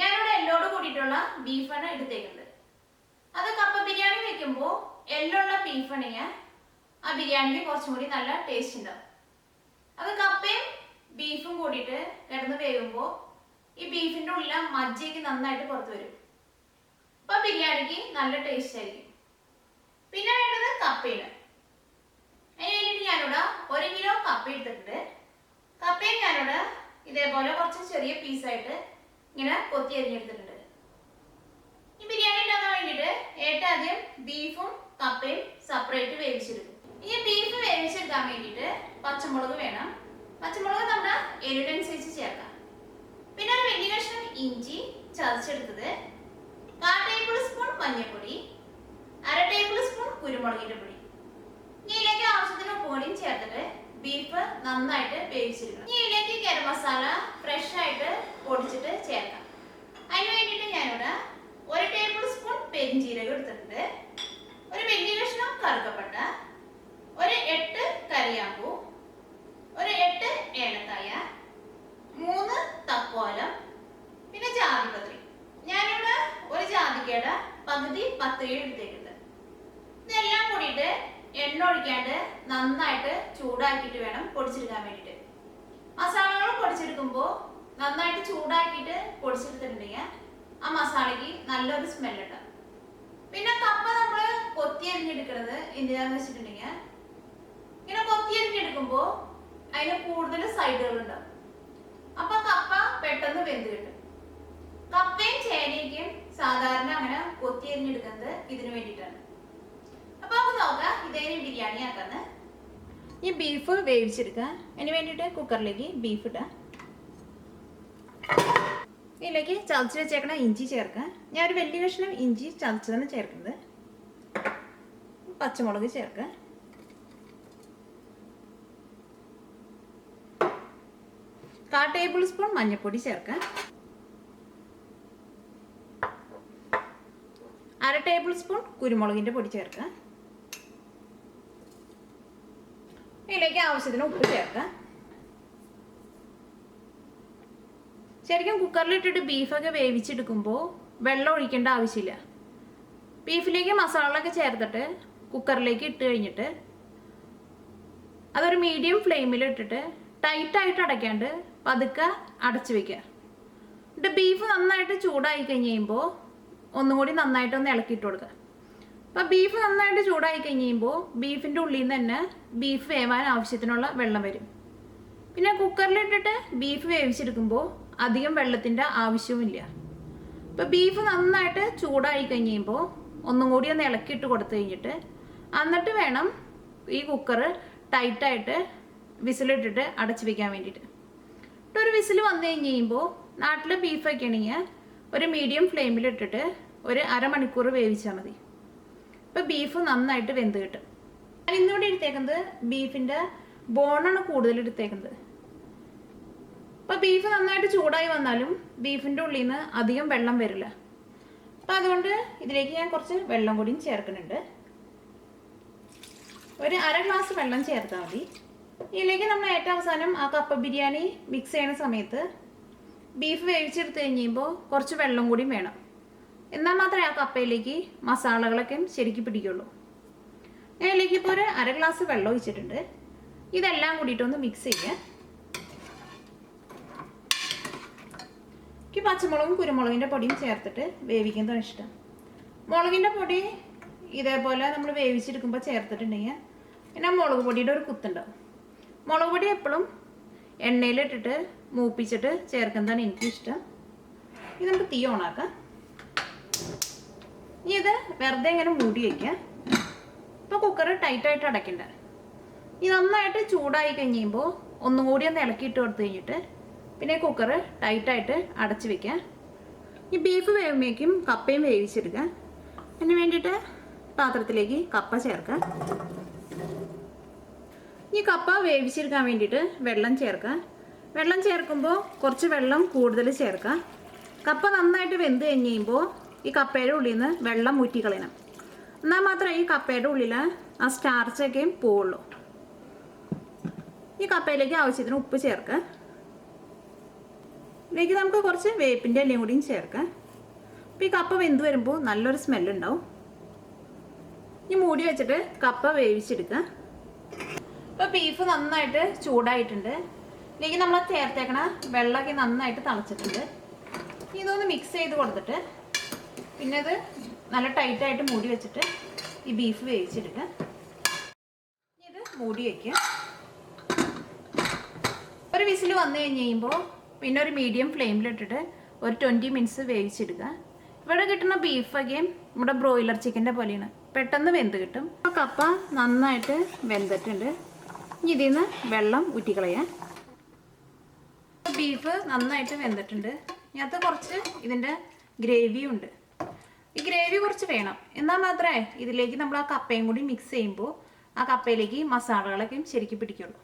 ഞാനിവിടെ എല്ലോട് കൂടിയിട്ടുള്ള ബീഫാണ് എടുത്തേക്കുന്നത്. അത് കപ്പ ബിരിയാണി വെക്കുമ്പോൾ എല്ലുള്ള ബീഫാണെങ്കിൽ ആ ബിരിയാണിക്ക് കുറച്ചും കൂടി നല്ല ടേസ്റ്റ് ഉണ്ടാവും. അത് കപ്പയും ബീഫും കൂടിയിട്ട് കിടന്ന് വേകുമ്പോൾ ഈ ബീഫിൻ്റെ ഉള്ളിലെ മജ്ജയ്ക്ക് നന്നായിട്ട് പുറത്ത് വരും. അപ്പോൾ ബിരിയാണിക്ക് നല്ല ടേസ്റ്റ് ആയിരിക്കും. പിന്നെ വേണ്ടത് കപ്പയാണ്. അതിന് വേണ്ടിയിട്ട് ഞാനിവിടെ 1 കിലോ കപ്പ എടുത്തിട്ടുണ്ട്. കപ്പയും ഞാനിവിടെ ഇതേപോലെ കുറച്ച് ചെറിയ പീസായിട്ട് ഇങ്ങനെ കൊത്തി അരിഞ്ഞെടുത്തിട്ടുണ്ട്. ഈ ബിരിയാണി ഉണ്ടാക്കാൻ വേണ്ടിയിട്ട് ഏറ്റവും ആദ്യം ബീഫും കപ്പയും സെപ്പറേറ്റ് വേവിച്ചെടുക്കും. ഈ ബീഫ് വേവിച്ചെടുക്കാൻ വേണ്ടിയിട്ട് പച്ചമുളക് വേണം. പച്ചമുളക് നമ്മുടെ എരിവിനനുസരിച്ച് ചേർക്കാം. പിന്നെ ഒരു വലിയ കഷ്ണം ഇഞ്ചി ചതച്ചെടുത്തത്, 1/4 ടേബിൾ സ്പൂൺ മഞ്ഞൾപ്പൊടി, 1/2 ടേബിൾ സ്പൂൺ കുരുമുളകിന്റെ പൊടി. ഇതിലേക്ക് ആവശ്യത്തിന് ഉപ്പ് കൂടിയും ചേർത്തിട്ട് ബീഫ് നന്നായിട്ട് വേവിച്ചെടുക്കണം. ഇതിലേക്ക് ഗരം മസാല ഫ്രഷ് ആയിട്ട് പൊടിച്ചിട്ട് ചേർക്കാം. അതിന് വേണ്ടിയിട്ട് ഞാനിവിടെ 1 ടേബിൾ സ്പൂൺ പെരിഞ്ജീരകം എടുത്തിട്ടുണ്ട്, ഒരു വലിയ കഷ്ണം കറുകപ്പട്ട, ഒരു 8 കറിയാമ്പൂ, ഒരു 8 ഏലക്കായ, 3 തക്കോലം, പിന്നെ ജാതിപത്രി. ഞാനിവിടെ ഒരു ജാതിക്കയുടെ പകുതി പത്രിക എടുത്തേക്കുന്നത്. ഇതെല്ലാം കൂടിയിട്ട് എണ്ണ ഒഴിക്കാണ്ട് നന്നായിട്ട് ചൂടാക്കിയിട്ട് വേണം പൊടിച്ചെടുക്കാൻ വേണ്ടിയിട്ട്. മസാലകൾ പൊടിച്ചെടുക്കുമ്പോൾ നന്നായിട്ട് ചൂടാക്കിയിട്ട് പൊടിച്ചെടുത്തിട്ടുണ്ടെങ്കിൽ ആ മസാലയ്ക്ക് നല്ലൊരു സ്മെല്ലുണ്ടാവും. പിന്നെ കപ്പ നമ്മൾ കൊത്തി അരിഞ്ഞെടുക്കുന്നത് എന്തിനാന്ന് വെച്ചിട്ടുണ്ടെങ്കിൽ ഇങ്ങനെ കൊത്തി അരിഞ്ഞെടുക്കുമ്പോൾ അതിന് കൂടുതൽ സൈഡുകൾ ഉണ്ടാവും. അപ്പൊ കപ്പ പെട്ടെന്ന് വെന്ത് കിട്ടും. കപ്പയും ചേനയ്ക്കും സാധാരണ അങ്ങനെ കൊത്തി അരിഞ്ഞെടുക്കുന്നത് ഇതിനു വേണ്ടിയിട്ടാണ്. അപ്പൊ നമുക്ക് നോക്കാം ഇതേനെ ബിരിയാണി ആക്കാന്ന്. ഈ ബീഫ് വേവിച്ചെടുക്കുക. അതിന് വേണ്ടിയിട്ട് കുക്കറിലേക്ക് ബീഫ് ഇടുക. ഇതിലേക്ക് ചതച്ച് വെച്ചേക്കണ ഇഞ്ചി ചേർക്കുക. ഞാൻ ഒരു വലിയ കഷ്ണം ഇഞ്ചി ചതച്ചതാണ് ചേർക്കുന്നത്. പച്ചമുളക് ചേർക്കുക. കാൽ ടേബിൾ സ്പൂൺ മഞ്ഞൾപ്പൊടി ചേർക്കുക. 1/2 ടേബിൾ സ്പൂൺ കുരുമുളകിന്റെ പൊടി ചേർക്കുക. ഇതിലേക്ക് ആവശ്യത്തിന് ഉപ്പ് ചേർക്കുക. ശരിക്കും കുക്കറിലിട്ടിട്ട് ബീഫൊക്കെ വേവിച്ചെടുക്കുമ്പോൾ വെള്ളം ഒഴിക്കേണ്ട ആവശ്യമില്ല. ബീഫിലേക്ക് മസാലകളൊക്കെ ചേർത്തിട്ട് കുക്കറിലേക്ക് ഇട്ട് കഴിഞ്ഞിട്ട് അതൊരു മീഡിയം ഫ്ലെയിമിൽ ഇട്ടിട്ട് ടൈറ്റായിട്ട് അടയ്ക്കാണ്ട് പതുക്കെ അടച്ചു വെക്കുക. എന്നിട്ട് ബീഫ് നന്നായിട്ട് ചൂടായി കഴിഞ്ഞ് കഴിയുമ്പോൾ ഒന്നും കൂടി നന്നായിട്ടൊന്ന് ഇളക്കിയിട്ട് കൊടുക്കുക. അപ്പോൾ ബീഫ് നന്നായിട്ട് ചൂടായി കഴിഞ്ഞ് കഴിയുമ്പോൾ ബീഫിൻ്റെ ഉള്ളിൽ നിന്ന് തന്നെ ബീഫ് വേവാൻ ആവശ്യത്തിനുള്ള വെള്ളം വരും. പിന്നെ കുക്കറിലിട്ടിട്ട് ബീഫ് വേവിച്ചെടുക്കുമ്പോൾ അധികം വെള്ളത്തിൻ്റെ ആവശ്യവുമില്ല. ഇപ്പോൾ ബീഫ് നന്നായിട്ട് ചൂടായി കഴിഞ്ഞ് കഴിയുമ്പോൾ ഒന്നും കൂടി ഒന്ന് ഇളക്കിയിട്ട് കൊടുത്തു കഴിഞ്ഞിട്ട് എന്നിട്ട് വേണം ഈ കുക്കർ ടൈറ്റായിട്ട് വിസിലിട്ടിട്ട് അടച്ചു വെക്കാൻ വേണ്ടിയിട്ട്. എന്നിട്ട് ഒരു വിസിൽ വന്നു കഴിഞ്ഞ് കഴിയുമ്പോൾ നാട്ടിലെ ബീഫൊക്കെ ആണെങ്കിൽ ഒരു മീഡിയം ഫ്ലെയിമിലിട്ടിട്ട് ഒരു അരമണിക്കൂർ വേവിച്ചാൽ മതി. ഇപ്പോൾ ബീഫ് നന്നായിട്ട് വെന്ത് കിട്ടും. ഞാൻ ഇന്നിവിടെ എടുത്തേക്കുന്നത് ബീഫിൻ്റെ ബോണാണ് കൂടുതൽ എടുത്തേക്കുന്നത്. അപ്പോൾ ബീഫ് നന്നായിട്ട് ചൂടായി വന്നാലും ബീഫിൻ്റെ ഉള്ളിൽ നിന്ന് അധികം വെള്ളം വരില്ല. അപ്പോൾ അതുകൊണ്ട് ഇതിലേക്ക് ഞാൻ കുറച്ച് വെള്ളം കൂടിയും ചേർക്കുന്നുണ്ട്. ഒരു 1/2 ഗ്ലാസ് വെള്ളം ചേർത്താൽ മതി. ഇതിലേക്ക് നമ്മൾ ഏറ്റവും അവസാനം ആ കപ്പ ബിരിയാണി മിക്സ് ചെയ്യുന്ന സമയത്ത് ബീഫ് വേവിച്ചെടുത്ത് കഴിയുമ്പോൾ കുറച്ച് വെള്ളം കൂടിയും വേണം. എന്നാൽ മാത്രമേ ആ കപ്പയിലേക്ക് മസാലകളൊക്കെ ശരിക്കും പിടിക്കുള്ളൂ. ഞാൻ ഇതിലേക്ക് ഇപ്പോൾ ഒരു 1/2 ഗ്ലാസ് വെള്ളം ഒഴിച്ചിട്ടുണ്ട്. ഇതെല്ലാം കൂടിയിട്ടൊന്ന് മിക്സ് ചെയ്യുക. എനിക്ക് പച്ചമുളകും കുരുമുളകിൻ്റെ പൊടിയും ചേർത്തിട്ട് വേവിക്കുന്നതാണ് ഇഷ്ടം. മുളകിൻ്റെ പൊടി ഇതേപോലെ നമ്മൾ വേവിച്ചെടുക്കുമ്പോൾ ചേർത്തിട്ടുണ്ടെങ്കിൽ പിന്നെ മുളക് പൊടിയുടെ ഒരു കുത്തുണ്ടാവും. മുളക് പൊടി എപ്പോഴും എണ്ണയിലിട്ടിട്ട് മൂപ്പിച്ചിട്ട് ചേർക്കുന്നതാണ് എനിക്കിഷ്ടം. ഇത് നമുക്ക് തീ ഓണാക്കാം. ഇനി ഇത് വെറുതെ ഇങ്ങനെ മൂടി വയ്ക്കുക. ഇപ്പോൾ കുക്കർ ടൈറ്റായിട്ട് അടയ്ക്കണ്ട. ഈ നന്നായിട്ട് ചൂടായി കഴിയുമ്പോൾ ഒന്നും കൂടി ഒന്ന് ഇളക്കിയിട്ട് കൊടുത്തു കഴിഞ്ഞിട്ട് പിന്നെ കുക്കർ ടൈറ്റായിട്ട് അടച്ച് വെക്കുക. ഈ ബീഫ് വേവുമ്പോഴേക്കും കപ്പയും വേവിച്ചെടുക്കുക. അതിന് വേണ്ടിയിട്ട് പാത്രത്തിലേക്ക് കപ്പ ചേർക്കുക. ഈ കപ്പ വേവിച്ചെടുക്കാൻ വേണ്ടിയിട്ട് വെള്ളം ചേർക്കുക. വെള്ളം ചേർക്കുമ്പോൾ കുറച്ച് വെള്ളം കൂടുതൽ ചേർക്കുക. കപ്പ നന്നായിട്ട് വെന്ത് കഴിഞ്ഞ് കഴിയുമ്പോൾ ഈ കപ്പയുടെ ഉള്ളിൽ നിന്ന് വെള്ളം ഊറ്റിക്കളയണം. എന്നാൽ മാത്രമേ ഈ കപ്പയുടെ ഉള്ളിൽ ആ സ്റ്റാർച്ചൊക്കെ പോവുള്ളൂ. ഈ കപ്പയിലേക്ക് ആവശ്യത്തിന് ഉപ്പ് ചേർക്കുക. ഇതിലേക്ക് നമുക്ക് കുറച്ച് വേപ്പിൻ്റെ ഇലയും കൂടിയും ചേർക്കാം. അപ്പോൾ ഈ കപ്പ വെന്ത് വരുമ്പോൾ നല്ലൊരു സ്മെല്ലുണ്ടാവും. ഇനി മൂടി വെച്ചിട്ട് കപ്പ വേവിച്ചെടുക്കാം. ഇപ്പോൾ ബീഫ് നന്നായിട്ട് ചൂടായിട്ടുണ്ട്. ഇതിലേക്ക് നമ്മൾ ചേർത്തേക്കണ വെള്ളമൊക്കെ നന്നായിട്ട് തിളച്ചിട്ടുണ്ട്. ഇതൊന്ന് മിക്സ് ചെയ്ത് കൊടുത്തിട്ട് പിന്നെ ഇത് നല്ല ടൈറ്റായിട്ട് മൂടി വെച്ചിട്ട് ഈ ബീഫ് വേവിച്ചെടുക്കാം. ഇത് മൂടി വയ്ക്കുക. ഒരു വിസിൽ വന്നു കഴിയുമ്പോൾ പിന്നെ ഒരു മീഡിയം ഫ്ലെയിമിലിട്ടിട്ട് ഒരു 20 മിനിറ്റ്സ് വേവിച്ചെടുക്കുക. ഇവിടെ കിട്ടുന്ന ബീഫൊക്കെ നമ്മുടെ ബ്രോയിലർ ചിക്കൻ്റെ പോലെയാണ്, പെട്ടെന്ന് വെന്ത് കിട്ടും. അപ്പോൾ കപ്പ നന്നായിട്ട് വെന്തിട്ടുണ്ട്. ഇനി ഇതിൽ നിന്ന് വെള്ളം ഊറ്റിക്കളയാം. ബീഫ് നന്നായിട്ട് വെന്തിട്ടുണ്ട്. ഇതിനകത്ത് കുറച്ച് ഇതിൻ്റെ ഗ്രേവിയും ഉണ്ട്. ഈ ഗ്രേവി കുറച്ച് വേണം, എന്നാൽ മാത്രമേ ഇതിലേക്ക് നമ്മൾ ആ കപ്പയും കൂടി മിക്സ് ചെയ്യുമ്പോൾ ആ കപ്പയിലേക്ക് മസാലകളൊക്കെ ശരിക്കും പിടിക്കുള്ളൂ.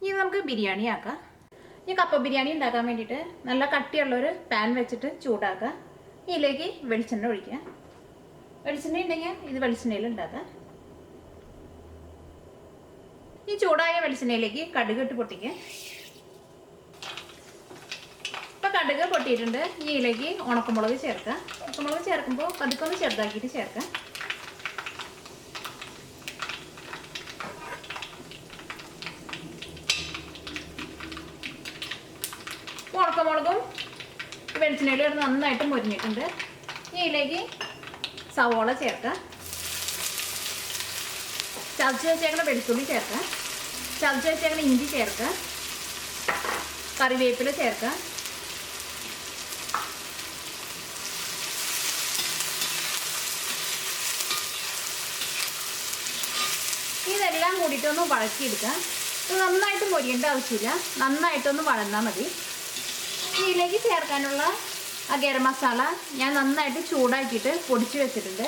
ഇനി നമുക്ക് ബിരിയാണി ആക്കാം. ഈ കപ്പ ബിരിയാണി ഉണ്ടാക്കാൻ വേണ്ടിയിട്ട് നല്ല കട്ടിയുള്ളൊരു പാൻ വെച്ചിട്ട് ചൂടാക്കുക. ഇതിലേക്ക് വെളിച്ചെണ്ണ ഒഴിക്കുക. വെളിച്ചെണ്ണ ഉണ്ടെങ്കിൽ ഇത് വെളിച്ചെണ്ണയിൽ ഉണ്ടാക്കാം. ഈ ചൂടായ വെളിച്ചെണ്ണയിലേക്ക് കടുക് ഇട്ട് പൊട്ടിക്കുക. ഇപ്പം കടുക് പൊട്ടിയിട്ടുണ്ട്. ഇതിലേക്ക് ഉണക്കമുളക് ചേർക്കുക. ഉണക്കമുളക് ചേർക്കുമ്പോൾ പതുക്കൊന്ന് ചെറുതാക്കിയിട്ട് ചേർക്കാം. ഉണക്കമുളകും വെളിച്ചെണ്ണയിൽ നന്നായിട്ട് മുരിഞ്ഞിട്ടുണ്ട്. ഇതിലേക്ക് സവോള ചേർക്കാം. ചതച്ച് വെച്ചേക്കുന്ന വെളുത്തുള്ളി ചേർക്കാം. ചതച്ച് വെച്ചേക്കുന്ന ഇഞ്ചി ചേർക്കാം. കറിവേപ്പില ചേർക്കാം. ഇതെല്ലാം കൂടിയിട്ടൊന്ന് വഴക്കിയെടുക്കാം. ഇത് നന്നായിട്ട് മൊരിയേണ്ട ആവശ്യമില്ല, നന്നായിട്ടൊന്ന് വഴന്നാൽ മതി. ഇതിലേക്ക് ചേർക്കാനുള്ള ആ ഗരം മസാല ഞാൻ നന്നായിട്ട് ചൂടാക്കിയിട്ട് പൊടിച്ച് വെച്ചിട്ടുണ്ട്.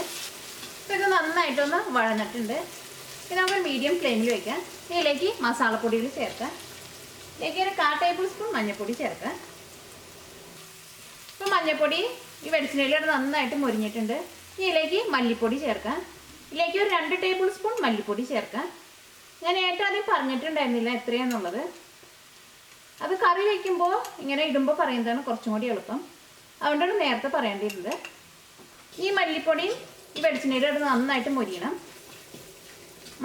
അപ്പോൾ ഇത് നന്നായിട്ടൊന്ന് വഴന്നിട്ടുണ്ട്. ഇത് നമുക്ക് മീഡിയം ഫ്ലെയിമിൽ വയ്ക്കാം. ഇതിലേക്ക് മസാലപ്പൊടികൾ ചേർക്കാം. ഇതിലേക്ക് ഒരു 1/4 ടേബിൾ സ്പൂൺ മഞ്ഞൾപ്പൊടി ചേർക്കാം. ഇപ്പോൾ മഞ്ഞൾപ്പൊടി ഈ വെളിച്ചെണ്ണയിലോട്ട് നന്നായിട്ട് മുരിഞ്ഞിട്ടുണ്ട്. ഇതിലേക്ക് മല്ലിപ്പൊടി ചേർക്കാം. ഇതിലേക്ക് ഒരു 2 ടേബിൾ സ്പൂൺ മല്ലിപ്പൊടി ചേർക്കാം. ഞാൻ ഏറ്റവും ആദ്യം പറഞ്ഞിട്ടുണ്ടായിരുന്നില്ല എത്രയാണെന്നുള്ളത്. അത് കറി വയ്ക്കുമ്പോൾ ഇങ്ങനെ ഇടുമ്പോൾ പറയുന്നതാണ് കുറച്ചും കൂടി എളുപ്പം, അതുകൊണ്ടാണ് നേരത്തെ പറയേണ്ടിയിരുന്നത്. ഈ മല്ലിപ്പൊടിയും ഈ വെളിച്ചെണ്ണയിലോട്ട് നന്നായിട്ട് മൊരിയണം.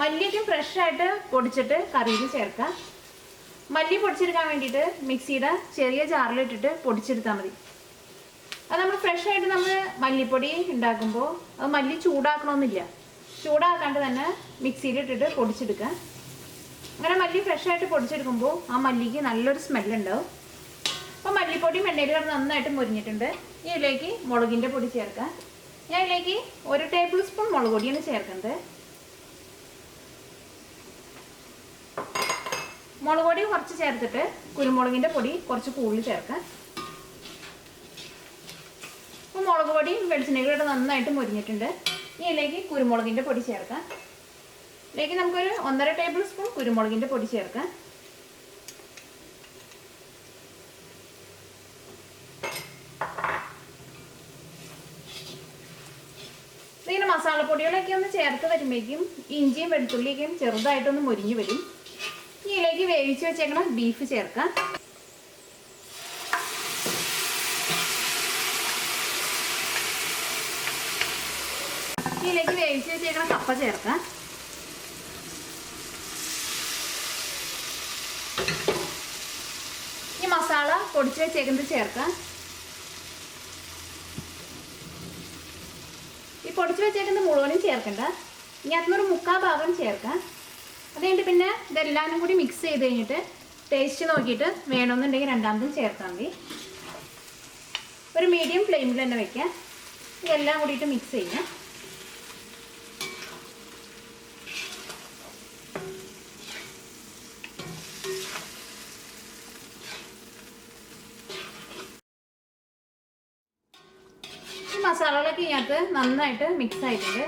മല്ലിയൊക്കെ ഫ്രഷായിട്ട് പൊടിച്ചിട്ട് കറിയിൽ ചേർക്കാം. മല്ലി പൊടിച്ചെടുക്കാൻ വേണ്ടിയിട്ട് മിക്സിയുടെ ചെറിയ ജാറിലിട്ടിട്ട് പൊടിച്ചെടുത്താൽ മതി. അത് നമ്മൾ ഫ്രഷായിട്ട് നമ്മൾ മല്ലിപ്പൊടി ഉണ്ടാക്കുമ്പോൾ അത് മല്ലി ചൂടാക്കണമെന്നില്ല, ചൂടാക്കാണ്ട് തന്നെ മിക്സിയിലിട്ടിട്ട് പൊടിച്ചെടുക്കാം. അങ്ങനെ മല്ലി ഫ്രഷായിട്ട് പൊടിച്ചെടുക്കുമ്പോൾ ആ മല്ലിക്ക് നല്ലൊരു സ്മെല്ലുണ്ടാവും. അപ്പോൾ മല്ലിപ്പൊടിയും എണ്ണയിൽ നന്നായിട്ട് മുരിഞ്ഞിട്ടുണ്ട്. ഇതിലേക്ക് മുളകിൻ്റെ പൊടി ചേർക്കാം. ഞാൻ ഇതിലേക്ക് 1 ടേബിൾ സ്പൂൺ മുളക് പൊടിയാണ് ചേർക്കുന്നത്. മുളക് പൊടി കുറച്ച് ചേർത്തിട്ട് കുരുമുളകിൻ്റെ പൊടി കുറച്ച് കൂടുതൽ ചേർക്കാം. അപ്പോൾ മുളക് പൊടി വെളിച്ചെണ്ണയിലൂടെ നന്നായിട്ട് മുരിഞ്ഞിട്ടുണ്ട്. ഇതിലേക്ക് കുരുമുളകിൻ്റെ പൊടി ചേർക്കാം. ഇതിലേക്ക് നമുക്കൊരു 1.5 ടേബിൾ സ്പൂൺ കുരുമുളകിൻ്റെ പൊടി ചേർക്കാം. ഇങ്ങനെ മസാലപ്പൊടികളൊക്കെ ഒന്ന് ചേർത്ത് വരുമ്പോഴേക്കും ഇഞ്ചിയും വെളുത്തുള്ളിയൊക്കെയും ചെറുതായിട്ടൊന്ന് മുരിഞ്ഞു വരും. ഇതിലേക്ക് വേവിച്ച് വെച്ചേക്കണം ബീഫ് ചേർക്കാം. ഇതിലേക്ക് വേവിച്ച് വെച്ചേക്കണം കപ്പ ചേർക്കാം. ഈ മസാല പൊടിച്ച് വെച്ചേക്കുന്നത് ചേർക്കാം. ഈ പൊടിച്ച് വെച്ചേക്കുന്നത് മുഴുവനും ചേർക്കണ്ട, ഇനി അതിനൊരു 1/4 ഭാഗം ചേർക്കാം. അത് കഴിഞ്ഞിട്ട് പിന്നെ ഇതെല്ലാവരും കൂടി മിക്സ് ചെയ്ത് കഴിഞ്ഞിട്ട് ടേസ്റ്റ് നോക്കിയിട്ട് വേണമെന്നുണ്ടെങ്കിൽ രണ്ടാമതും ചേർത്താൽ മതി. ഒരു മീഡിയം ഫ്ലെയിമിൽ തന്നെ വയ്ക്കാം. ഇതെല്ലാം കൂടിയിട്ട് മിക്സ് ചെയ്യാം. മസാലകളൊക്കെ ഇതിനകത്ത് നന്നായിട്ട് മിക്സ് ആയിട്ടുണ്ട്.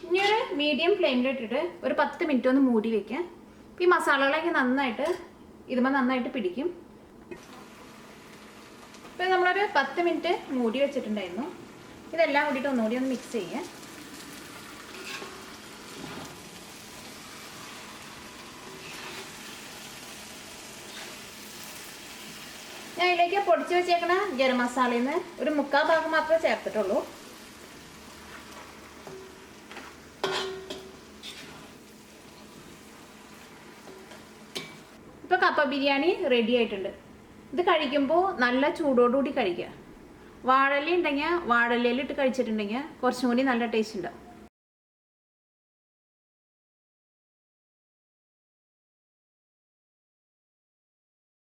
ഇനി ഒരു മീഡിയം ഫ്ലെയിമിലിട്ടിട്ട് ഒരു 10 മിനിറ്റ് ഒന്ന് മൂടി വയ്ക്കാം. ഈ മസാലകളൊക്കെ നന്നായിട്ട് പിടിക്കും. ഇപ്പോൾ നമ്മളൊരു 10 മിനിറ്റ് മൂടി വെച്ചിട്ടുണ്ടായിരുന്നു. ഇതെല്ലാം കൂടിയിട്ട് ഒന്നുകൂടി ഒന്ന് മിക്സ് ചെയ്യാം. ഞാൻ ഇതിലേക്ക് പൊടിച്ച് വെച്ചേക്കണ ഗരം മസാലയിൽ നിന്ന് ഒരു 3/4 ഭാഗം മാത്രമേ ചേർത്തിട്ടുള്ളൂ. ഇപ്പോൾ കപ്പ ബിരിയാണി റെഡി ആയിട്ടുണ്ട്. ഇത് കഴിക്കുമ്പോൾ നല്ല ചൂടോടുകൂടി കഴിക്കുക. വാഴയില ഉണ്ടെങ്കിൽ വാഴയിലയിലിട്ട് കഴിച്ചിട്ടുണ്ടെങ്കിൽ കുറച്ചും കൂടി നല്ല ടേസ്റ്റ് ഉണ്ടാവും.